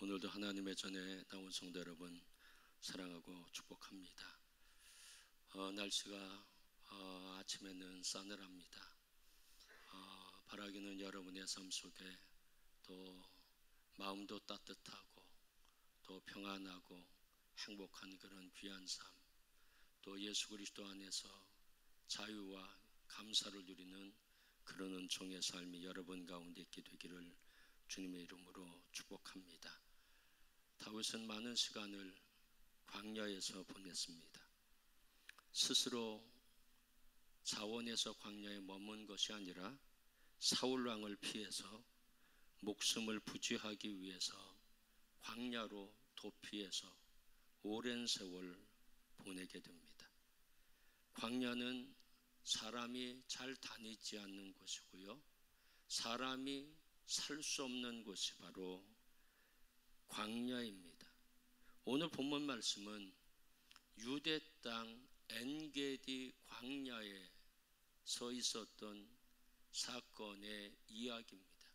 오늘도 하나님의 전에 나온 성도 여러분 사랑하고 축복합니다. 날씨가 아침에는 싸늘합니다. 바라기는 여러분의 삶 속에 또 마음도 따뜻하고 또 평안하고 행복한 그런 귀한 삶, 또 예수 그리스도 안에서 자유와 감사를 누리는 그런 은총의 삶이 여러분 가운데 있게 되기를 주님의 이름으로 축복합니다. 다윗은 많은 시간을 광야에서 보냈습니다. 스스로 자원에서 광야에 머문 것이 아니라 사울 왕을 피해서 목숨을 부지하기 위해서 광야로 도피해서 오랜 세월 보내게 됩니다. 광야는 사람이 잘 다니지 않는 곳이고요, 사람이 살 수 없는 곳이 바로 광야입니다. 오늘 본문 말씀은 유대 땅 엔게디 광야에 서 있었던 사건의 이야기입니다.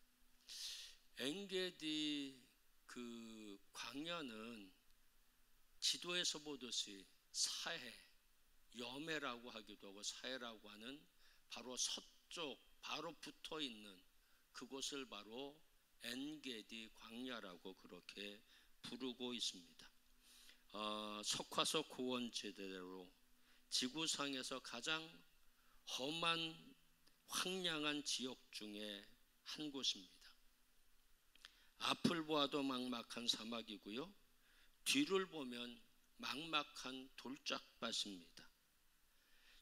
엔게디 그 광야는 지도에서 보듯이 사해, 여매라고 하기도 하고 사해라고 하는 바로 서쪽 바로 붙어 있는 그곳을 바로 엔게디 광야라고 그렇게 부르고 있습니다. 석화서 고원지대로 지구상에서 가장 험한 황량한 지역 중에 한 곳입니다. 앞을 보아도 막막한 사막이고요, 뒤를 보면 막막한 돌짝밭입니다.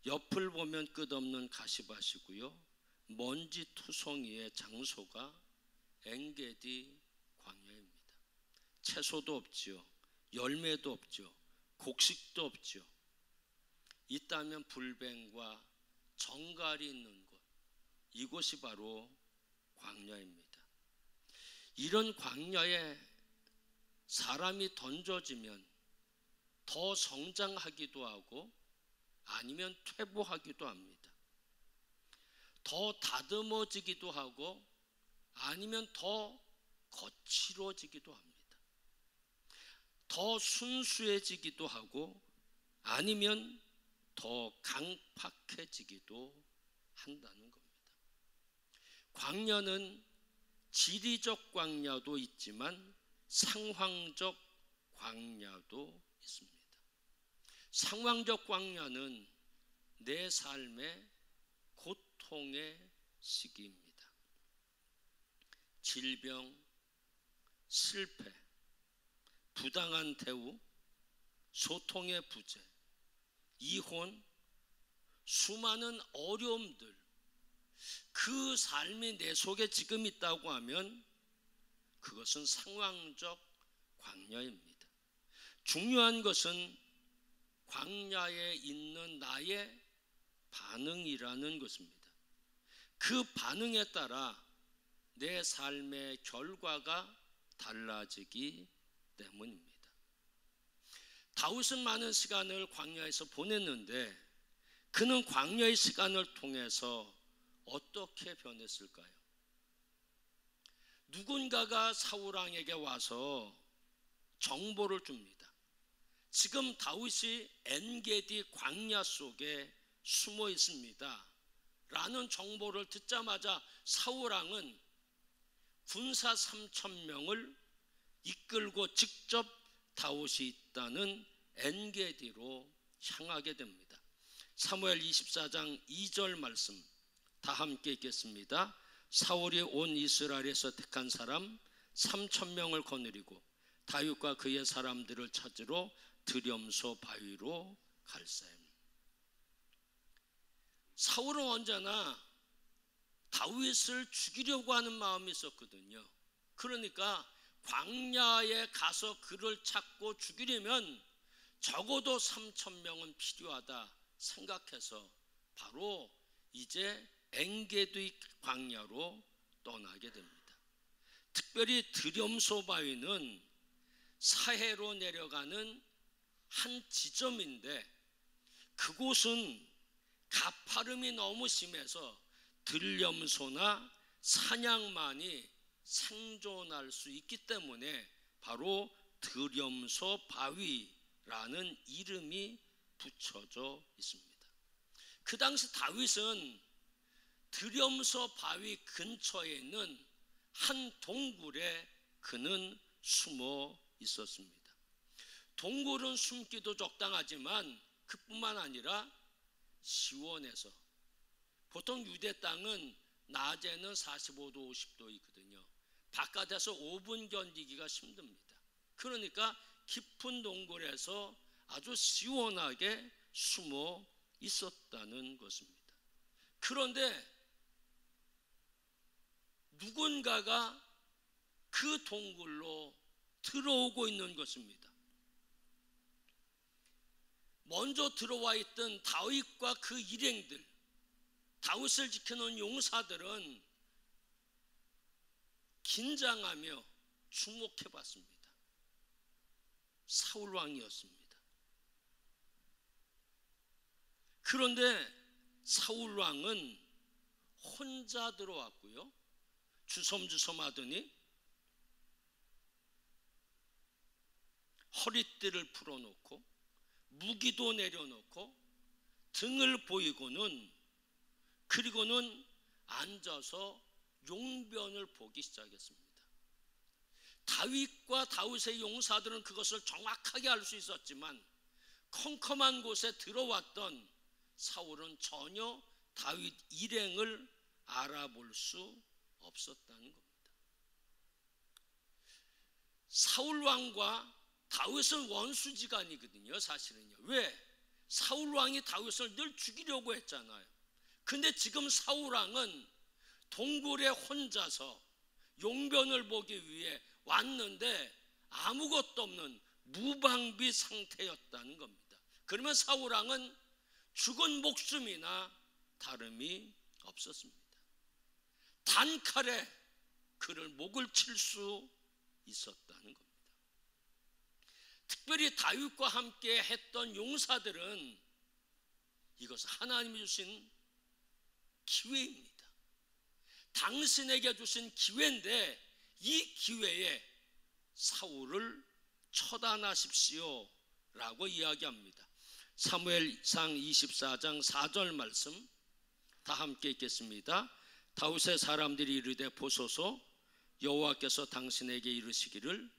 옆을 보면 끝없는 가시밭이고요, 먼지 투성이의 장소가 엔게디 광야입니다. 채소도 없지요, 열매도 없죠, 곡식도 없죠. 있다면 불뱀과 정갈이 있는 곳, 이곳이 바로 광야입니다. 이런 광야에 사람이 던져지면 더 성장하기도 하고 아니면 퇴보하기도 합니다. 더 다듬어지기도 하고 아니면 더 거칠어지기도 합니다. 더 순수해지기도 하고 아니면 더 강팍해지기도 한다는 겁니다. 광야는 지리적 광야도 있지만 상황적 광야도 있습니다. 상황적 광야는 내 삶의 고통의 시기입니다. 질병, 실패, 부당한 대우, 소통의 부재, 이혼, 수많은 어려움들, 그 삶이 내 속에 지금 있다고 하면 그것은 상황적 광야입니다. 중요한 것은 광야에 있는 나의 반응이라는 것입니다. 그 반응에 따라 내 삶의 결과가 달라지기 때문입니다. 다윗은 많은 시간을 광야에서 보냈는데 그는 광야의 시간을 통해서 어떻게 변했을까요? 누군가가 사울 왕에게 와서 정보를 줍니다. 지금 다윗이 엔게디 광야 속에 숨어 있습니다 라는 정보를 듣자마자 사울 왕은 군사 3,000명을 이끌고 직접 다윗이 있다는 엔게디로 향하게 됩니다. 사무엘 24장 2절 말씀 다 함께 읽겠습니다. 사울이 온 이스라엘에서 택한 사람 3,000명을 거느리고 다윗과 그의 사람들을 찾으러 드렴소 바위로 갈사입니다. 사울은 언제나 다윗을 죽이려고 하는 마음이 있었거든요. 그러니까 광야에 가서 그를 찾고 죽이려면 적어도 3,000명은 필요하다 생각해서 바로 이제 엔게디 광야로 떠나게 됩니다. 특별히 드렴소 바위는 사해로 내려가는 한 지점인데 그곳은 가파름이 너무 심해서 들염소나 사냥만이 생존할 수 있기 때문에 바로 드렴소 바위라는 이름이 붙여져 있습니다. 그 당시 다윗은 드렴소 바위 근처에 있는 한 동굴에 그는 숨어 있었습니다. 동굴은 숨기도 적당하지만 그뿐만 아니라 시원해서, 보통 유대 땅은 낮에는 45도 50도 있거든요. 바깥에서 5분 견디기가 힘듭니다. 그러니까 깊은 동굴에서 아주 시원하게 숨어 있었다는 것입니다. 그런데 누군가가 그 동굴로 들어오고 있는 것입니다. 먼저 들어와 있던 다윗과 그 일행들, 다윗을 지키는 용사들은 긴장하며 주목해 봤습니다. 사울 왕이었습니다. 그런데 사울 왕은 혼자 들어왔고요. 주섬주섬 하더니 허리띠를 풀어놓고 무기도 내려놓고 등을 보이고는, 그리고는 앉아서 용변을 보기 시작했습니다. 다윗과 다윗의 용사들은 그것을 정확하게 알 수 있었지만 컴컴한 곳에 들어왔던 사울은 전혀 다윗 일행을 알아볼 수 없었다는 겁니다. 사울 왕과 다윗은 원수지간이거든요, 사실은요. 왜? 사울 왕이 다윗을 늘 죽이려고 했잖아요. 근데 지금 사울 왕은 동굴에 혼자서 용변을 보기 위해 왔는데 아무것도 없는 무방비 상태였다는 겁니다. 그러면 사울 왕은 죽은 목숨이나 다름이 없었습니다. 단칼에 그를 목을 칠 수 있었다는 겁니다. 특별히 다윗과 함께 했던 용사들은 이것은 하나님이 주신 기회입니다. 당신에게 주신 기회인데 이 기회에 사울을 처단하십시오 라고 이야기합니다. 사무엘상 24장 4절 말씀 다 함께 읽겠습니다. 다윗의 사람들이 이르되 보소서, 여호와께서 당신에게 이르시기를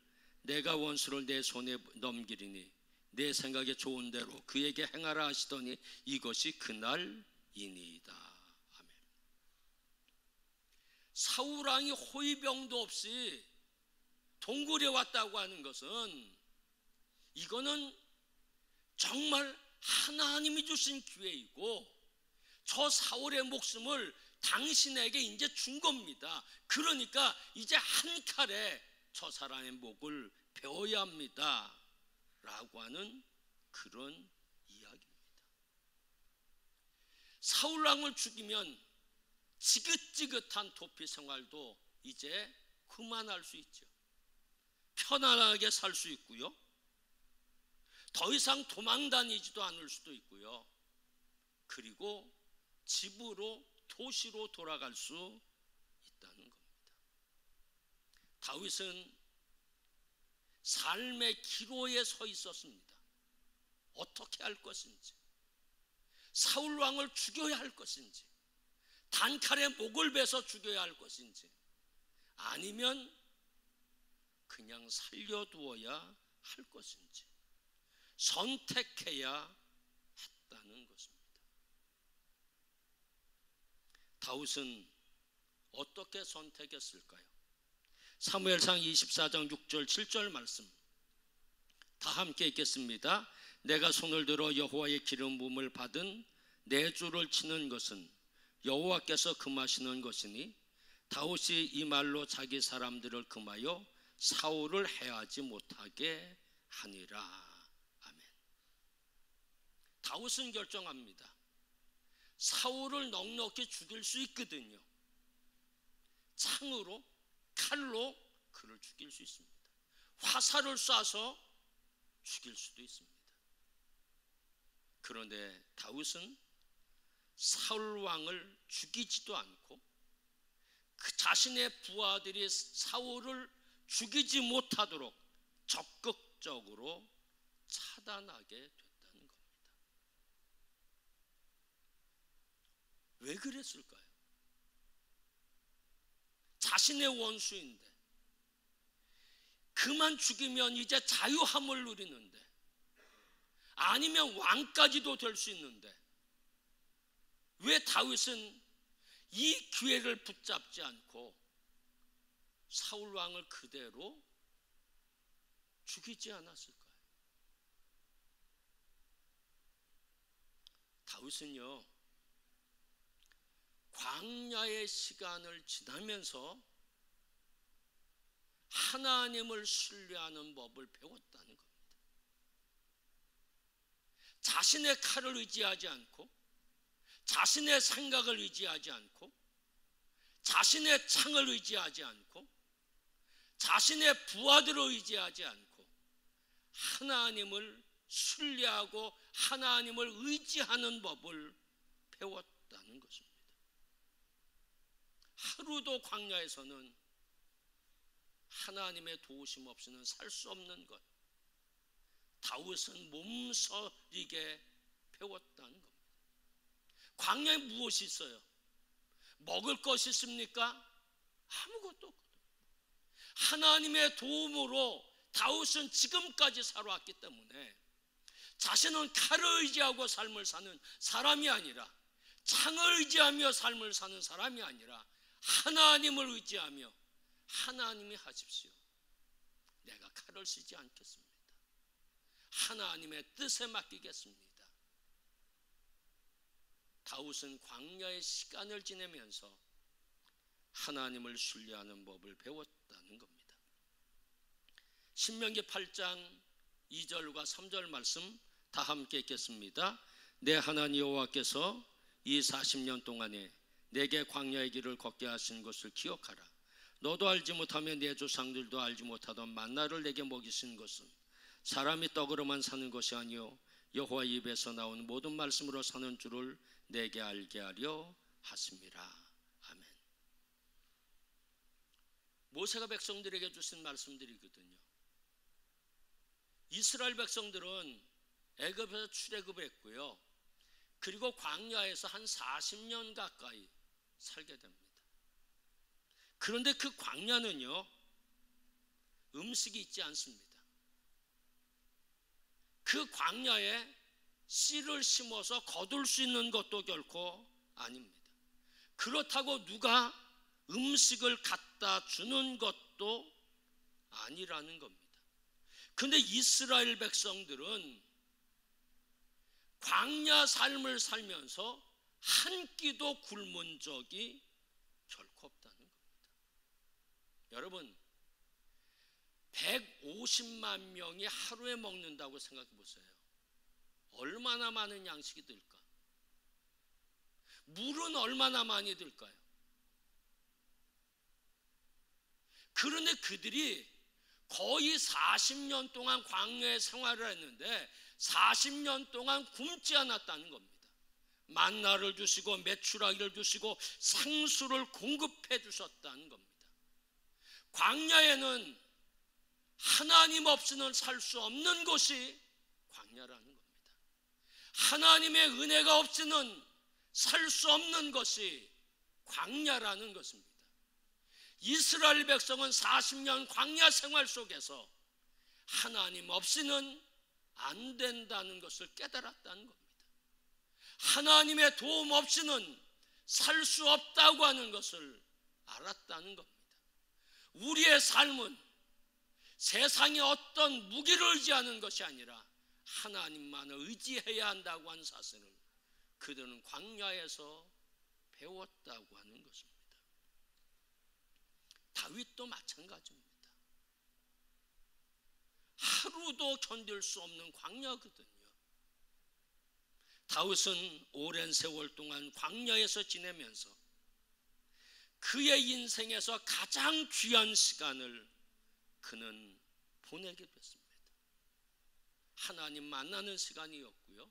내가 원수를 내 손에 넘기리니 내 생각에 좋은 대로 그에게 행하라 하시더니 이것이 그날이니이다. 아멘. 사울 왕이 호위병도 없이 동굴에 왔다고 하는 것은, 이거는 정말 하나님이 주신 기회이고 저 사울의 목숨을 당신에게 이제 준 겁니다. 그러니까 이제 한 칼에 저 사람의 목을 베어야 합니다 라고 하는 그런 이야기입니다. 사울 왕을 죽이면 지긋지긋한 도피 생활도 이제 그만할 수 있죠. 편안하게 살 수 있고요. 더 이상 도망 다니지도 않을 수도 있고요. 그리고 집으로, 도시로 돌아갈 수 있다는 겁니다. 다윗은 삶의 기로에 서 있었습니다. 어떻게 할 것인지, 사울 왕을 죽여야 할 것인지, 단칼에 목을 베서 죽여야 할 것인지, 아니면 그냥 살려두어야 할 것인지 선택해야 했다는 것입니다. 다윗은 어떻게 선택했을까요? 사무엘상 24장 6절 7절 말씀 다 함께 읽겠습니다. 내가 손을 들어 여호와의 기름 부음을 받은 내 주를 치는 것은 여호와께서 금하시는 것이니 다윗이 이 말로 자기 사람들을 금하여 사울을 해하지 못하게 하니라. 아멘. 다윗은 결정합니다. 사울을 넉넉히 죽일 수 있거든요. 창으로, 칼로 그를 죽일 수 있습니다. 화살을 쏴서 죽일 수도 있습니다. 그런데 다윗은 사울 왕을 죽이지도 않고 그 자신의 부하들이 사울을 죽이지 못하도록 적극적으로 차단하게 됐다는 겁니다. 왜 그랬을까요? 자신의 원수인데, 그만 죽이면 이제 자유함을 누리는데, 아니면 왕까지도 될 수 있는데, 왜 다윗은 이 기회를 붙잡지 않고 사울 왕을 그대로 죽이지 않았을까요? 다윗은요, 광야의 시간을 지나면서 하나님을 신뢰하는 법을 배웠다는 겁니다. 자신의 칼을 의지하지 않고, 자신의 생각을 의지하지 않고, 자신의 창을 의지하지 않고, 자신의 부하들을 의지하지 않고, 하나님을 신뢰하고 하나님을 의지하는 법을 배웠다는 것입니다. 하루도 광야에서는 하나님의 도우심 없이는 살 수 없는 것, 다윗은 몸서리게 배웠다는 겁니다. 광야에 무엇이 있어요? 먹을 것이 있습니까? 아무것도 없거든요. 하나님의 도움으로 다윗은 지금까지 살아왔기 때문에 자신은 칼을 의지하고 삶을 사는 사람이 아니라, 창을 의지하며 삶을 사는 사람이 아니라 하나님을 의지하며, 하나님이 하십시오, 내가 칼을 쓰지 않겠습니다, 하나님의 뜻에 맡기겠습니다. 다윗은 광야의 시간을 지내면서 하나님을 신뢰하는 법을 배웠다는 겁니다. 신명기 8장 2절과 3절 말씀 다 함께 읽겠습니다. 내 하나님 여호와께서 이 40년 동안에 내게 광야의 길을 걷게 하신 것을 기억하라. 너도 알지 못하며 내 조상들도 알지 못하던 만나를 내게 먹이신 것은 사람이 떡으로만 사는 것이 아니요 여호와 입에서 나온 모든 말씀으로 사는 줄을 내게 알게 하려 하심이라. 아멘. 모세가 백성들에게 주신 말씀들이거든요. 이스라엘 백성들은 애굽에서 출애굽을 했고요, 그리고 광야에서 한 40년 가까이 살게 됩니다. 그런데 그 광야는요, 음식이 있지 않습니다. 그 광야에 씨를 심어서 거둘 수 있는 것도 결코 아닙니다. 그렇다고 누가 음식을 갖다 주는 것도 아니라는 겁니다. 근데 이스라엘 백성들은 광야 삶을 살면서 한 끼도 굶은 적이 결코 없다는 겁니다. 여러분, 150만 명이 하루에 먹는다고 생각해 보세요. 얼마나 많은 양식이 들까? 물은 얼마나 많이 들까요? 그런데 그들이 거의 40년 동안 광야에 생활을 했는데 40년 동안 굶지 않았다는 겁니다. 만나를 주시고 메추라기를 주시고 생수를 공급해 주셨다는 겁니다. 광야에는 하나님 없이는 살 수 없는 곳이 광야라는 겁니다. 하나님의 은혜가 없이는 살 수 없는 것이 광야라는 것입니다. 이스라엘 백성은 40년 광야 생활 속에서 하나님 없이는 안 된다는 것을 깨달았다는 겁니다. 하나님의 도움 없이는 살 수 없다고 하는 것을 알았다는 겁니다. 우리의 삶은 세상의 어떤 무기를 의지하는 것이 아니라 하나님만을 의지해야 한다고 하는 사실을 그들은 광야에서 배웠다고 하는 것입니다. 다윗도 마찬가지입니다. 하루도 견딜 수 없는 광야거든요. 다윗은 오랜 세월 동안 광야에서 지내면서 그의 인생에서 가장 귀한 시간을 그는 보내게 됐습니다. 하나님 만나는 시간이었고요,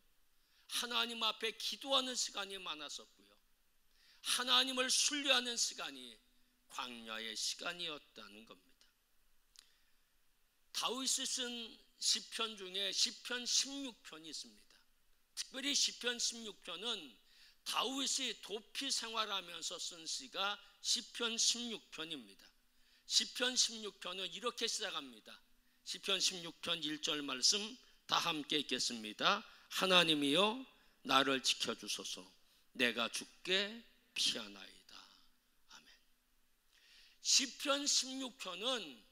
하나님 앞에 기도하는 시간이 많았었고요, 하나님을 신뢰하는 시간이 광야의 시간이었다는 겁니다. 다윗이 쓴 시편 중에 시편 16편이 있습니다. 특별히 시편 16편은 다윗이 도피 생활하면서 쓴 시가 시편 16편입니다. 시편 16편은 이렇게 시작합니다. 시편 16편 1절 말씀 다 함께 읽겠습니다. 하나님이여 나를 지켜주소서. 내가 죽게 피하나이다. 아멘. 시편 16편은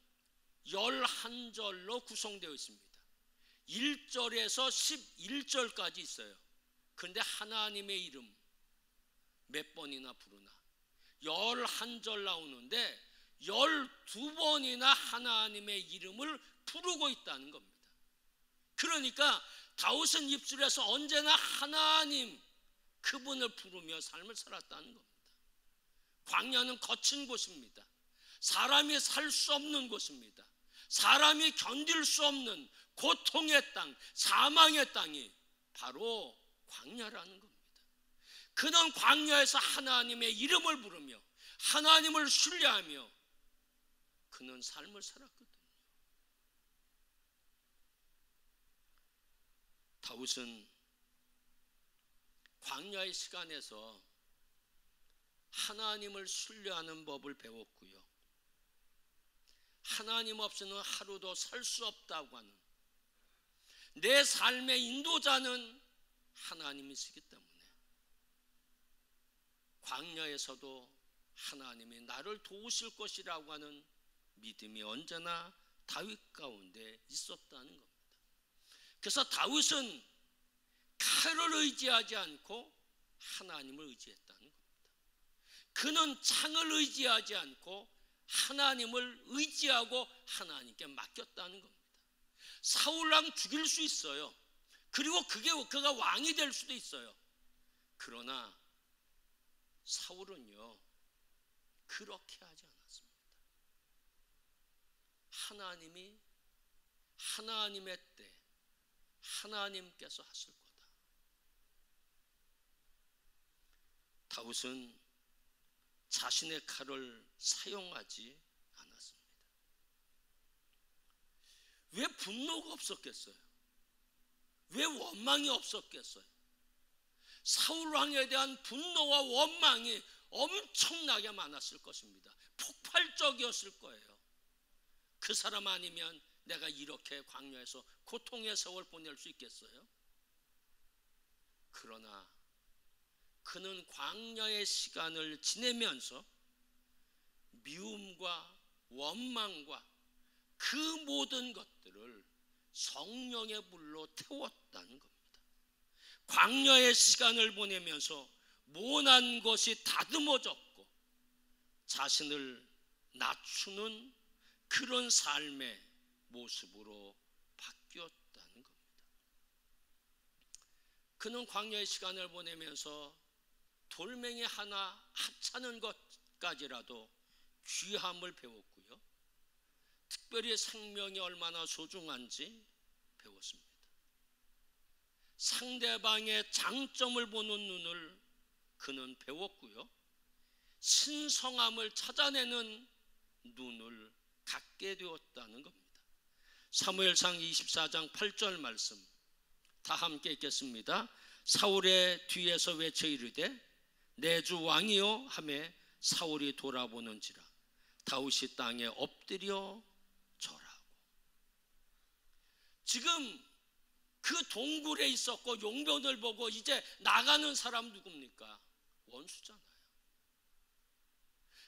11절로 구성되어 있습니다. 1절에서 11절까지 있어요. 그런데 하나님의 이름 몇 번이나 부르나? 11절 나오는데 12번이나 하나님의 이름을 부르고 있다는 겁니다. 그러니까 다윗은 입술에서 언제나 하나님 그분을 부르며 삶을 살았다는 겁니다. 광야는 거친 곳입니다. 사람이 살 수 없는 곳입니다. 사람이 견딜 수 없는 고통의 땅, 사망의 땅이 바로 광야라는 겁니다. 그는 광야에서 하나님의 이름을 부르며 하나님을 신뢰하며 그는 삶을 살았거든요. 다윗은 광야의 시간에서 하나님을 신뢰하는 법을 배웠고요. 하나님 없이는 하루도 살 수 없다고 하는 내 삶의 인도자는 하나님이시기 때문에 광야에서도 하나님이 나를 도우실 것이라고 하는 믿음이 언제나 다윗 가운데 있었다는 겁니다. 그래서 다윗은 칼을 의지하지 않고 하나님을 의지했다는 겁니다. 그는 창을 의지하지 않고 하나님을 의지하고 하나님께 맡겼다는 겁니다. 사울왕 죽일 수 있어요. 그리고 그가 왕이 될 수도 있어요. 그러나 사울은요 그렇게 하지 않았습니다. 하나님이 하나님의 때 하나님께서 하실 거다. 다윗은 자신의 칼을 사용하지 않았습니다. 왜 분노가 없었겠어요? 왜 원망이 없었겠어요? 사울 왕에 대한 분노와 원망이 엄청나게 많았을 것입니다. 폭발적이었을 거예요. 그 사람 아니면 내가 이렇게 광야에서 고통의 세월 보낼 수 있겠어요? 그러나 그는 광야의 시간을 지내면서 미움과 원망과 그 모든 것들을 성령의 불로 태웠다는 겁니다. 광야의 시간을 보내면서 모난 것이 다듬어졌고 자신을 낮추는 그런 삶의 모습으로 바뀌었다는 겁니다. 그는 광야의 시간을 보내면서 돌멩이 하나 합차는 것까지라도 귀함을 배웠고요. 특별히 생명이 얼마나 소중한지 배웠습니다. 상대방의 장점을 보는 눈을 그는 배웠고요. 신성함을 찾아내는 눈을 갖게 되었다는 겁니다. 사무엘상 24장 8절 말씀 다 함께 읽겠습니다. 사울의 뒤에서 외쳐 이르되 내 주 왕이요 하매 사울이 돌아보는지라 다윗이 땅에 엎드려 절하고. 지금 그 동굴에 있었고 용변을 보고 이제 나가는 사람 누굽니까? 원수잖아요.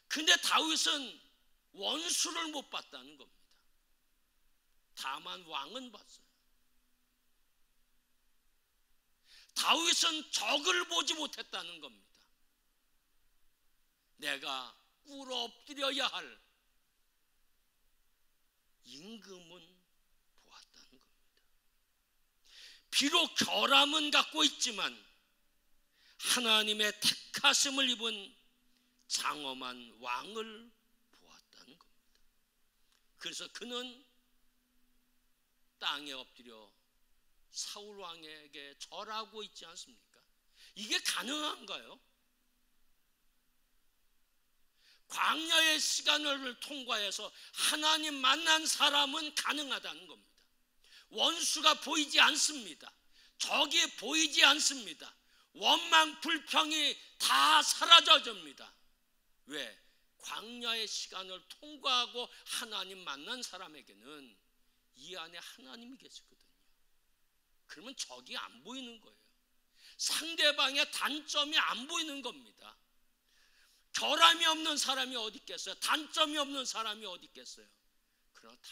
근데 다윗은 원수를 못 봤다는 겁니다. 다만 왕은 봤어요. 다윗은 적을 보지 못했다는 겁니다. 내가 꿇어 엎드려야 할 임금은 보았다는 겁니다. 비록 결함은 갖고 있지만 하나님의 택하심을 입은 장엄한 왕을 보았다는 겁니다. 그래서 그는 땅에 엎드려 사울 왕에게 절하고 있지 않습니까? 이게 가능한가요? 광야의 시간을 통과해서 하나님 만난 사람은 가능하다는 겁니다. 원수가 보이지 않습니다. 적이 보이지 않습니다. 원망, 불평이 다 사라져집니다. 왜? 광야의 시간을 통과하고 하나님 만난 사람에게는 이 안에 하나님이 계시거든요. 그러면 적이 안 보이는 거예요. 상대방의 단점이 안 보이는 겁니다. 결함이 없는 사람이 어디 있겠어요? 단점이 없는 사람이 어디 있겠어요? 그러나 다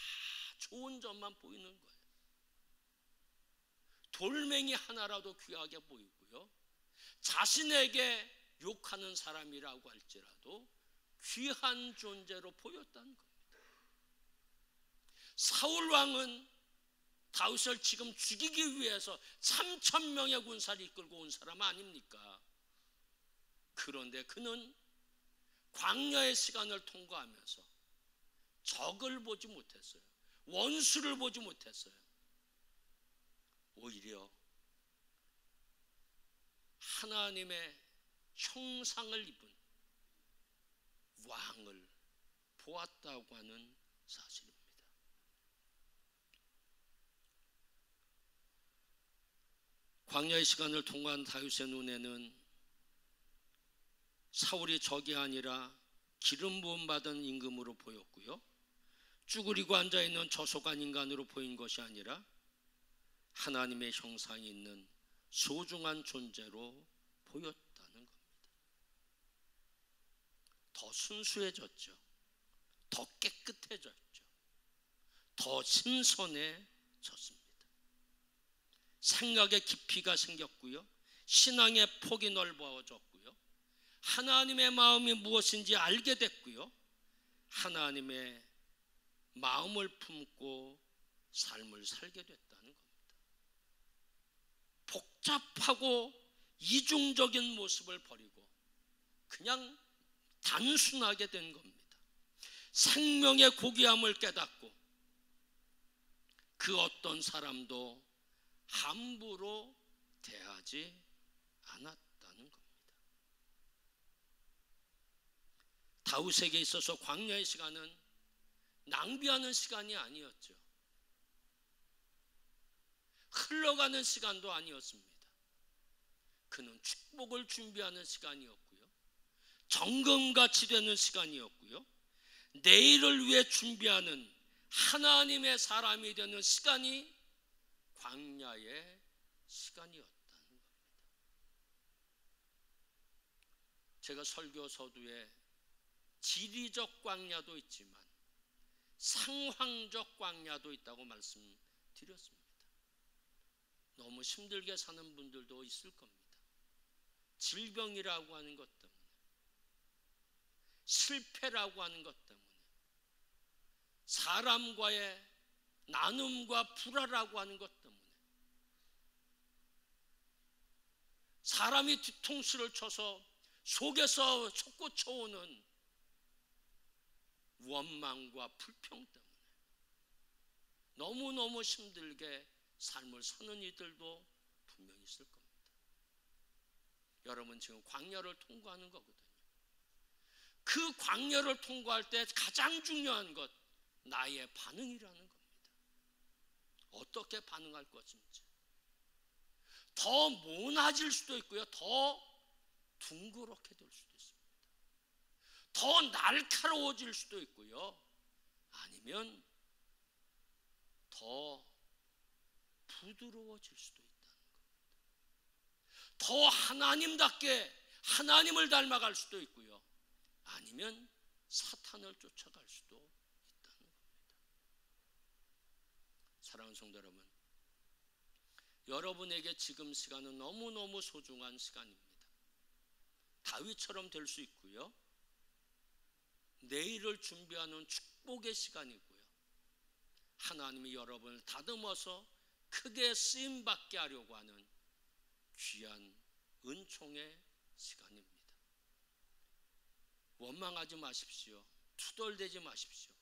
좋은 점만 보이는 거예요. 돌멩이 하나라도 귀하게 보이고요, 자신에게 욕하는 사람이라고 할지라도 귀한 존재로 보였다는 겁니다. 사울 왕은 다윗을 지금 죽이기 위해서 3,000명의 군사를 이끌고 온 사람 아닙니까? 그런데 그는 광야의 시간을 통과하면서 적을 보지 못했어요. 원수를 보지 못했어요. 오히려 하나님의 형상을 입은 왕을 보았다고 하는 사실입니다. 광야의 시간을 통과한 다윗의 눈에는 사울이 적이 아니라 기름 부음 받은 임금으로 보였고요, 쭈그리고 앉아있는 저속한 인간으로 보인 것이 아니라 하나님의 형상이 있는 소중한 존재로 보였다는 겁니다. 더 순수해졌죠. 더 깨끗해졌죠. 더 신선해졌습니다. 생각의 깊이가 생겼고요, 신앙의 폭이 넓어졌고요, 하나님의 마음이 무엇인지 알게 됐고요, 하나님의 마음을 품고 삶을 살게 됐다는 겁니다. 복잡하고 이중적인 모습을 버리고 그냥 단순하게 된 겁니다. 생명의 고귀함을 깨닫고 그 어떤 사람도 함부로 대하지 않았다는 겁니다. 다윗에게 있어서 광야의 시간은 낭비하는 시간이 아니었죠. 흘러가는 시간도 아니었습니다. 그는 축복을 준비하는 시간이었고요, 정금같이 되는 시간이었고요, 내일을 위해 준비하는 하나님의 사람이 되는 시간이 광야의 시간이었다는 겁니다. 제가 설교 서두에 지리적 광야도 있지만 상황적 광야도 있다고 말씀드렸습니다. 너무 힘들게 사는 분들도 있을 겁니다. 질병이라고 하는 것 때문에, 실패라고 하는 것 때문에, 사람과의 나눔과 불화라고 하는 것 때문에, 사람이 뒤통수를 쳐서 속에서 솟구쳐오는 원망과 불평 때문에 너무너무 힘들게 삶을 사는 이들도 분명히 있을 겁니다. 여러분, 지금 광야를 통과하는 거거든요. 그 광야를 통과할 때 가장 중요한 것, 나의 반응이라는 겁니다. 어떻게 반응할 것인지. 더 모나질 수도 있고요, 더 둥그렇게 될 수도 있습니다. 더 날카로워질 수도 있고요, 아니면 더 부드러워질 수도 있다는 겁니다. 더 하나님답게 하나님을 닮아갈 수도 있고요, 아니면 사탄을 쫓아갈 수도 있다는 겁니다. 사랑하는 성도 여러분, 여러분에게 지금 시간은 너무너무 소중한 시간입니다. 다윗처럼 될 수 있고요, 내일을 준비하는 축복의 시간이고요, 하나님이 여러분을 다듬어서 크게 쓰임받게 하려고 하는 귀한 은총의 시간입니다. 원망하지 마십시오. 투덜대지 마십시오.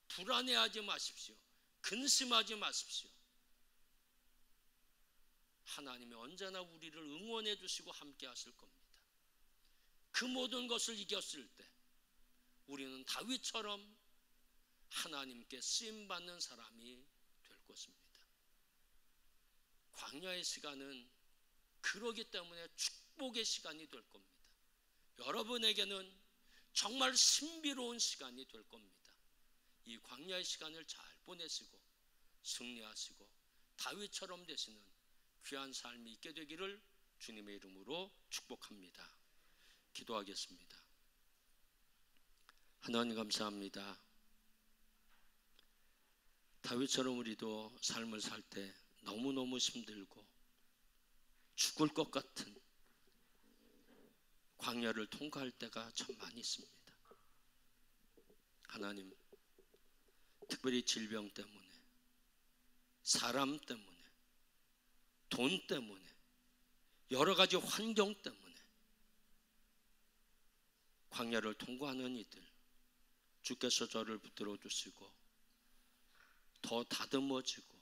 불안해하지 마십시오. 근심하지 마십시오. 하나님이 언제나 우리를 응원해 주시고 함께 하실 겁니다. 그 모든 것을 이겼을 때 우리는 다윗처럼 하나님께 쓰임받는 사람이 될 것입니다. 광야의 시간은 그러기 때문에 축복의 시간이 될 겁니다. 여러분에게는 정말 신비로운 시간이 될 겁니다. 이 광야의 시간을 잘 보내시고 승리하시고 다윗처럼 되시는 귀한 삶이 있게 되기를 주님의 이름으로 축복합니다. 기도하겠습니다. 하나님 감사합니다. 다윗처럼 우리도 삶을 살 때 너무너무 힘들고 죽을 것 같은 광야를 통과할 때가 참 많이 있습니다. 하나님, 특별히 질병 때문에, 사람 때문에, 돈 때문에, 여러 가지 환경 때문에 광야를 통과하는 이들, 주께서 저를 붙들어 주시고 더 다듬어지고